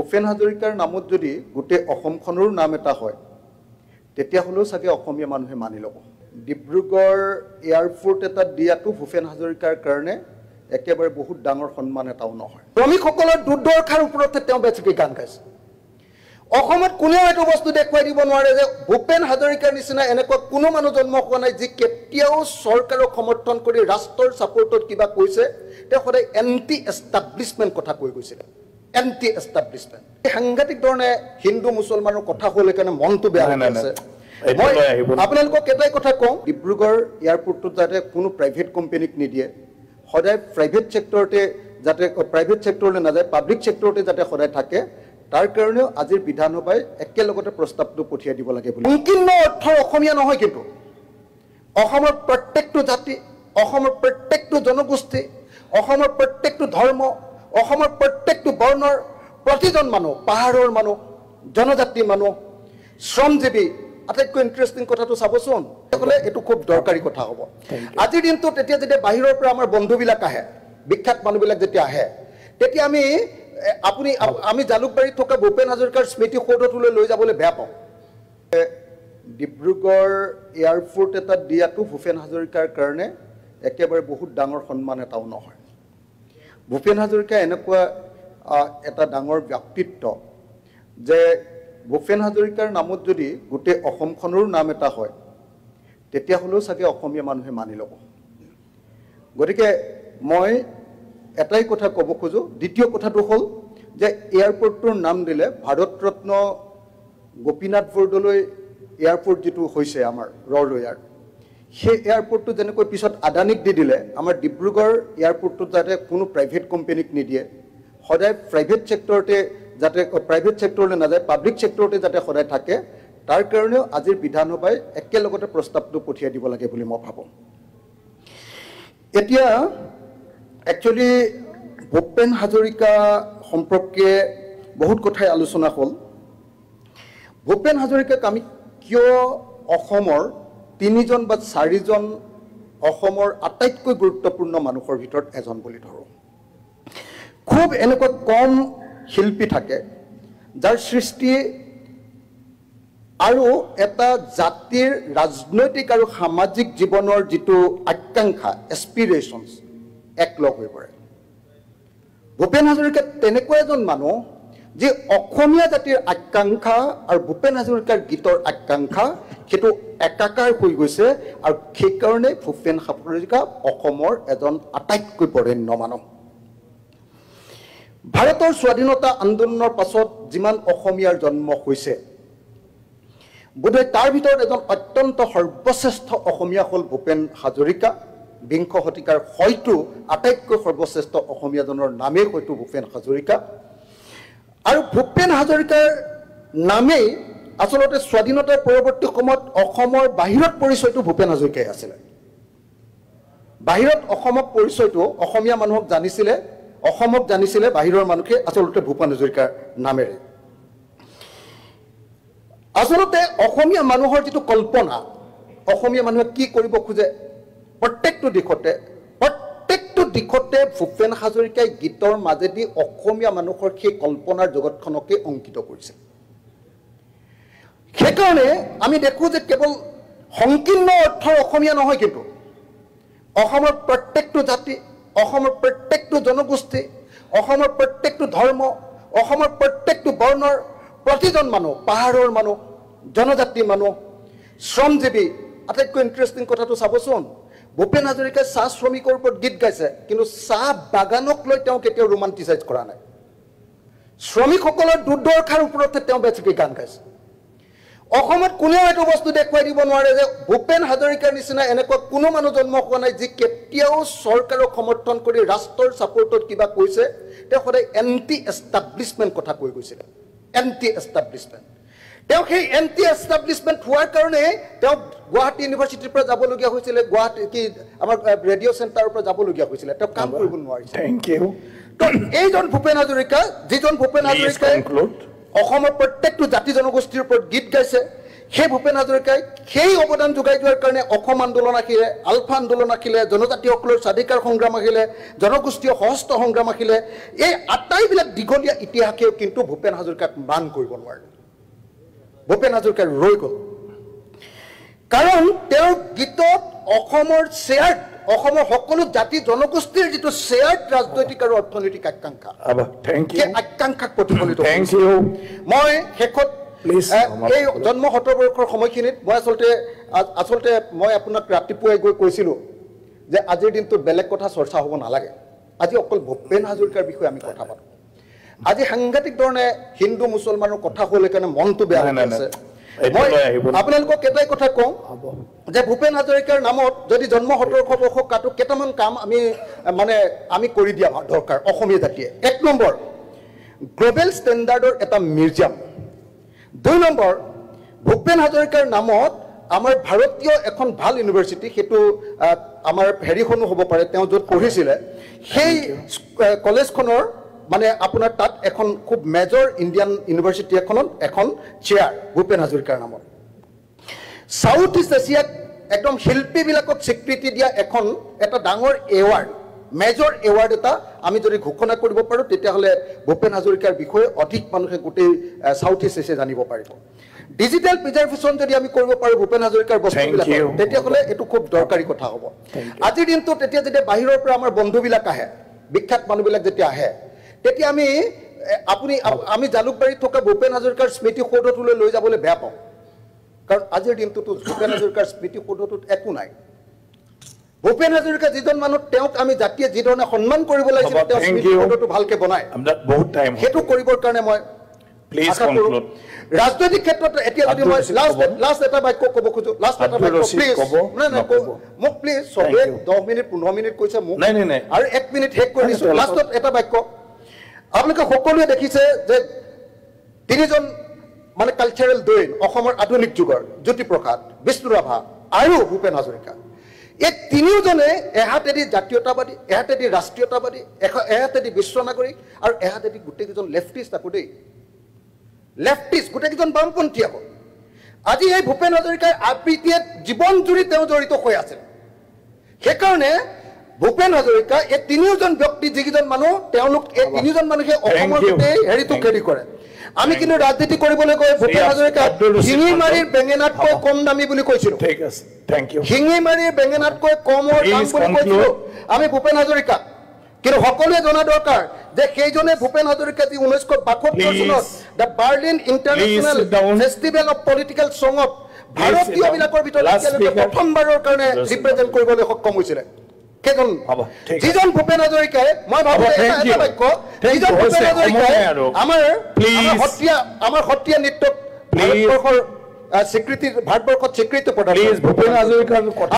ভূপেন হাজৰিকাৰ নামত যদি গোটেই অসমখনৰ নাম এটা হয় তেতিয়াহ'লেও চাগে অসমীয়া মানুহে মানি ল'ব। ডিব্ৰুগড় এয়াৰপোৰ্ট এটা দিয়াটো ভূপেন হাজৰিকাৰ কাৰণে একেবাৰে বহুত ডাঙৰ সন্মান এটাও নহয়। শ্ৰমিকসকলৰ দুৰ্দশাৰ ওপৰতে তেওঁ বেছিকৈ গান গাইছে। অসমত কোনেও এইটো বস্তু দেখুৱাই দিব নোৱাৰে যে ভূপেন হাজৰিকাৰ নিচিনা এনেকুৱা কোনো মানুহ জন্ম হোৱা নাই যি কেতিয়াও চৰকাৰক সমৰ্থন কৰি ৰাষ্ট্ৰৰ ছাপোৰ্টত কিবা কৈছে। তেওঁ সদায় এণ্টি এষ্টাব্লিছমেণ্ট কথা কৈ গৈছিলে, এণ্টি এষ্টাব্লিছমেণ্ট। সাংঘাতিক ধৰণে হিন্দু মুছলমানৰ কথা হ'লে কাৰণে মনটো বেয়া হৈ আছে। মই আপোনালোকক এটাই কথা কওঁ, ডিব্ৰুগড় এয়াৰপোৰ্টটোত যাতে কোনো প্ৰাইভেট কোম্পানীক নিদিয়ে, সদায় প্ৰাইভেট ছেক্টৰতে যাতে প্ৰাইভেট ছেক্টৰলৈ নাযায়, পাব্লিক ছেক্টৰতে যাতে সদায় থাকে, তাৰ কাৰণেও আজিৰ বিধানসভাই একেলগতে প্ৰস্তাৱটো পঠিয়াই দিব লাগে বুলি। সংকীৰ্ণ অৰ্থৰ অসমীয়া নহয়, কিন্তু অসমৰ প্ৰত্যেকটো জাতি, অসমৰ প্ৰত্যেকটো জনগোষ্ঠী, অসমৰ প্ৰত্যেকটো ধৰ্ম, অসমৰ প্ৰত্যেকটো বৰ্ণৰ প্ৰতিজন মানুহ, পাহাৰৰ মানুহ, জনজাতি মানুহ, শ্ৰমজীৱী। আটাইতকৈ ইণ্টাৰেষ্টিং কথাটো চাবচোন, তেতিয়াহ'লে এইটো খুব দৰকাৰী কথা হ'ব। আজিৰ দিনটোত তেতিয়া যেতিয়া বাহিৰৰ পৰা আমাৰ বন্ধুবিলাক আহে, বিখ্যাত মানুহবিলাক যেতিয়া আহে, তেতিয়া আমি জালুকবাৰীত থকা ভূপেন হাজৰিকাৰ স্মৃতি সৌধটোলৈ লৈ যাবলৈ বেয়া পাওঁ। ডিব্ৰুগড় এয়াৰপোৰ্ট এটা দিয়াটো ভূপেন হাজৰিকাৰ কাৰণে একেবাৰে বহুত ডাঙৰ সন্মান এটাও নহয়। ভূপেন হাজৰিকা এনেকুৱা এটা ডাঙৰ ব্যক্তিত্ব যে ভূপেন হাজৰিকাৰ নামত যদি গোটেই অসমখনৰ নাম এটা হয় তেতিয়াহ'লেও চাগে অসমীয়া মানুহে মানি ল'ব। গতিকে মই এটাই কথা ক'ব খোজোঁ। দ্বিতীয় কথাটো হ'ল যে এয়াৰপোৰ্টটোৰ নাম দিলে ভাৰতৰত্ন গোপীনাথ বৰদলৈ এয়াৰপোৰ্ট যিটো হৈছে আমাৰ ৰৰৈয়াৰ, সেই এয়াৰপোৰ্টটো যেনেকৈ পিছত আদানীক দি দিলে, আমাৰ ডিব্ৰুগড় এয়াৰপোৰ্টটোত যাতে কোনো প্ৰাইভেট কোম্পানীক নিদিয়ে, সদায় প্ৰাইভেট ছেক্টৰতে যাতে প্ৰাইভেট ছেক্টৰলৈ নাযায়, পাব্লিক ছেক্টৰতে যাতে সদায় থাকে, তাৰ কাৰণেও আজিৰ বিধানসভাই একেলগতে প্ৰস্তাৱটো পঠিয়াই দিব লাগে বুলি মই ভাবোঁ। এতিয়া একচুৱেলি ভূপেন হাজৰিকা সম্পৰ্কে বহুত কথাই আলোচনা হ'ল। ভূপেন হাজৰিকাক আমি কিয় অসমৰ 3জন বা 4জন অসমৰ আটাইতকৈ গুৰুত্বপূৰ্ণ মানুহৰ ভিতৰত এজন বুলি ধৰোঁ। খুব এনেকুৱা কম শিল্পী থাকে যাৰ সৃষ্টি আৰু এটা জাতিৰ ৰাজনৈতিক আৰু সামাজিক জীৱনৰ যিটো আকাংক্ষা, এছপিৰেশ্যনছ একলগ হৈ পৰে। ভূপেন হাজৰিকা তেনেকুৱা এজন মানুহ যি অসমীয়া জাতিৰ আকাংক্ষা আৰু ভূপেন হাজৰিকাৰ গীতৰ আকাংক্ষা সেইটো একাকাৰ হৈ গৈছে, আৰু সেইকাৰণে ভূপেন হাজৰিকা অসমৰ এজন আটাইতকৈ বৰেণ্য মানুহ। ভাৰতৰ স্বাধীনতা আন্দোলনৰ পাছত যিমান অসমীয়াৰ জন্ম হৈছে, বোধহয় তাৰ ভিতৰত এজন অত্যন্ত সৰ্বশ্ৰেষ্ঠ অসমীয়া হ'ল ভূপেন হাজৰিকা। বিংশ শতিকাৰ হয়তো আটাইতকৈ সৰ্বশ্ৰেষ্ঠ অসমীয়াজনৰ নামেই হয়তো ভূপেন হাজৰিকা। আৰু ভূপেন হাজৰিকাৰ নামেই আচলতে স্বাধীনতাৰ পৰৱৰ্তী সময়ত অসমৰ বাহিৰত পৰিচয়টো ভূপেন হাজৰিকাই আছিলে। বাহিৰত অসমক পৰিচয়টো অসমীয়া মানুহক জানিছিলে, অসমক জানিছিলে বাহিৰৰ মানুহে আচলতে ভূপেন হাজৰিকাৰ নামেৰে। আচলতে অসমীয়া মানুহৰ যিটো কল্পনা, অসমীয়া মানুহে কি কৰিব খোজে, প্ৰত্যেকটো দিশতে ভূপেন হাজৰিকাই গীতৰ মাজেদি অসমীয়া মানুহৰ সেই কল্পনাৰ জগতখনকে অংকিত কৰিছে। সেইকাৰণে আমি দেখোঁ যে কেৱল সংকীৰ্ণ অৰ্থৰ অসমীয়া নহয়, কিন্তু অসমৰ প্ৰত্যেকটো জাতি, অসমৰ প্ৰত্যেকটো জনগোষ্ঠী, অসমৰ প্ৰত্যেকটো ধৰ্ম, অসমৰ প্ৰত্যেকটো বৰ্ণৰ প্ৰতিজন মানুহ, পাহাৰৰ মানুহ, জনজাতি মানুহ, শ্ৰমজীৱী। আটাইতকৈ ইণ্টাৰেষ্টিং কথাটো চাবচোন, ভূপেন হাজৰিকাই চাহ শ্ৰমিকৰ ওপৰত গীত গাইছে, কিন্তু চাহ বাগানক লৈ তেওঁ কেতিয়াও ৰোমান্টিচাইজ কৰা নাই। শ্ৰমিকসকলৰ দুৰ্দশাৰ ওপৰতে তেওঁ বেছিকৈ গান গাইছে। অসমত কোনেও এইটো বস্তু দেখুৱাই দিব নোৱাৰে যে ভূপেন হাজৰিকাৰ নিচিনা এনেকুৱা কোনো মানুহ জন্ম হোৱা নাই যি কেতিয়াও চৰকাৰক সমৰ্থন কৰি ৰাষ্ট্ৰৰ ছাপোৰ্টত কিবা কৈছে। তেওঁ সদায় এণ্টি এষ্টাব্লিছমেণ্ট কথা কৈ গৈছিলে, এণ্টি এষ্টাব্লিছমেণ্ট। তেওঁ সেই এণ্টি এষ্টাব্লিছমেণ্ট হোৱাৰ কাৰণে তেওঁ গুৱাহাটী ইউনিভাৰ্চিটিৰ পৰা যাবলগীয়া হৈছিলে, গুৱাহাটী আমাৰ ৰেডিঅ' চেণ্টাৰৰ পৰা যাবলগীয়া হৈছিলে, তেওঁ কাম কৰিব নোৱাৰিছে। Thank you. তো এইজন ভূপেন হাজৰিকা, যিজন ভূপেন হাজৰিকাই অসমৰ প্ৰত্যেকটো জাতি জনগোষ্ঠীৰ ওপৰত গীত গাইছে, সেই ভূপেন হাজৰিকাই সেই অৱদান যোগাই যোৱাৰ কাৰণে অসম আন্দোলন আহিলে, আলফা আন্দোলন আহিলে, জনজাতিসকলৰ স্বাধিকাৰ সংগ্ৰাম আহিলে, জনগোষ্ঠীয় সশস্ত্ৰ সংগ্ৰাম আহিলে, এই আটাইবিলাক দীঘলীয়া ইতিহাসেও কিন্তু ভূপেন হাজৰিকাক মান কৰিব নোৱাৰে। ভূপেন হাজৰিকা ৰৈ গ'ল, কাৰণ তেওঁৰ গীতত অসমৰ শ্বেয়াৰ্ড, অসমৰ সকলো জাতি জনগোষ্ঠীৰ যিটো শ্বেয়াৰ্ড ৰাজনৈতিক আৰু অৰ্থনৈতিক আকাংক্ষা, সেই আকাংক্ষাক প্ৰতিফলিত কৰিছে। মই শেষত এই জন্ম 70 বৰ্ষৰ সময়খিনিত মই আচলতে মই আপোনাক ৰাতিপুৱাই গৈ কৈছিলোঁ যে আজিৰ দিনটোত বেলেগ কথা চৰ্চা হ'ব নালাগে, আজি অকল ভূপেন হাজৰিকাৰ বিষয়ে আমি কথা পাতোঁ। আজি সাংঘাতিক ধৰণে হিন্দু মুছলমানৰ কথা হ'ল সেইকাৰণে মনটো বেয়া লাগি আছে। মই আপোনালোকক এটাই কথা কওঁ যে ভূপেন হাজৰিকাৰ নামত যদি জন্ম 1700 বৰ্ষ কাটো কেইটামান কাম আমি কৰি দিয়া দৰকাৰ অসমীয়া জাতিয়ে। 1 নম্বৰ, গ্ল'বেল ষ্টেণ্ডাৰ্ডৰ এটা মিউজিয়াম। 2 নম্বৰ, ভূপেন হাজৰিকাৰ নামত আমাৰ ভাৰতীয় এখন ভাল ইউনিভাৰ্চিটি, সেইটো আমাৰ হেৰিখনো হ'ব পাৰে, তেওঁ য'ত পঢ়িছিলে সেই কলেজখনৰ আপোনাৰ তাত এখন খুব মেজৰ ইণ্ডিয়ান ইউনিভাৰ্চিটি এখনত এখন চেয়াৰ ভূপেন হাজৰিকাৰ নামত। সাউথ ইষ্ট এছিয়াক একদম শিল্পীবিলাকক স্বীকৃতি দিয়া এটা ডাঙৰ এৱাৰ্ড, মেজৰ এৱাৰ্ড এটা আমি যদি ঘোষণা কৰিব পাৰোঁ তেতিয়াহ'লে ভূপেন হাজৰিকাৰ বিষয়ে অধিক মানুহে গোটেই সাউথ ইষ্ট এছিয়া জানিব পাৰিব। ডিজিটেল প্ৰিজাৰ্ভেশ্যন যদি আমি কৰিব পাৰোঁ ভূপেন হাজৰিকাৰ বস্তুবিলাক, তেতিয়াহ'লে এইটো খুব দৰকাৰী কথা হ'ব। আজিৰ দিনটোত যেতিয়া বাহিৰৰ পৰা আমাৰ বন্ধুবিলাক আহে, বিখ্যাত মানুহবিলাক যেতিয়া আহে, তেতিয়া আমি জালুকবাৰীত থকা ভূপেন হাজৰিকাৰ স্মৃতিসৌধটোলৈ লৈ যাবলৈ বেয়া পাওঁ, কাৰণ আজিৰ দিনটোতো ভূপেন হাজৰিকাৰ স্মৃতিসৌধটোত একো নাই। ভূপেন হাজৰিকা যিজন মানুহ, তেওঁক আমি জাতিয়ে যি ধৰণে সন্মান কৰিব লাগিছিল, তেওঁ স্মৃতিসৌধটো ভালকে বনাই সেইটো কৰিবৰ কাৰণে মই আশা কৰোঁ। ৰাজনৈতিক ক্ষেত্ৰত এতিয়া যদি মই লাষ্ট এটা বাক্য ক'ব খোজো, লাষ্ট এটা বাক্য প্লিজ, মোক প্লিজ, চবে 10 মিনিট 15 মিনিট কৈছে মোক, আৰু 1 মিনিট শেষ কৰি দিছোঁ। লাষ্টত এটা বাক্য, আপোনালোকে সকলোৱে দেখিছে যে 3জন কালচাৰেল দৈন অসমৰ আধুনিক যুগৰ, জ্যোতিপ্ৰসাদ, বিষ্ণুৰাভা আৰু ভূপেন হাজৰিকা, এই 3জনে এহাতেদি জাতীয়তাবাদী, এহাতেদি ৰাষ্ট্ৰীয়তাবাদী, এহাতেদি বিশ্ব নাগৰিক, আৰু এহাতেদি গোটেইকেইজন লেফটিষ্ট। আকৌ দেই লেফটিষ্ট, গোটেইকেইজন বামপন্থী। আকৌ আজি এই ভূপেন হাজৰিকাৰ আবৃত্তিয়ে জীৱন জুৰি তেওঁ জড়িত হৈ আছিল। সেইকাৰণে ভূপেন হাজৰিকা এই 3জন ব্যক্তি, যিকেইজন মানুহ, তেওঁলোক এই 3জন মানুহে অসমৰ গোটেই হেৰিটোক হেৰি কৰে। আমি কিন্তু ৰাজনীতি কৰিবলৈ গৈ ভূপেন হাজৰিকা শিঙিমাৰীৰ বেঙেনাতকৈ কম দামী বুলি কৈছিলোঁ, শিঙিমাৰীৰ বেঙেনাতকৈ কমৰ দাম বুলি কৈছিলোঁ আমি ভূপেন হাজৰিকা। কিন্তু সকলোৱে জনা দৰকাৰ যে সেইজনে ভূপেন হাজৰিকা যি 1972 চনত the Berlin International Festival of Political ছঙত ভাৰতীয়বিলাকৰ ভিতৰত প্ৰথমবাৰৰ কাৰণে ৰিপ্ৰেজেণ্ট কৰিবলৈ সক্ষম হৈছিলে। যিজন ভূপেন হাজৰিকাই, মই ভাবো এটা বাক্য, যিজন ভূপেন হাজৰিকাই আমাৰ সত্ৰীয়া নৃত্যক ভাৰতবৰ্ষত স্বীকৃতি প্ৰদান কৰিছে।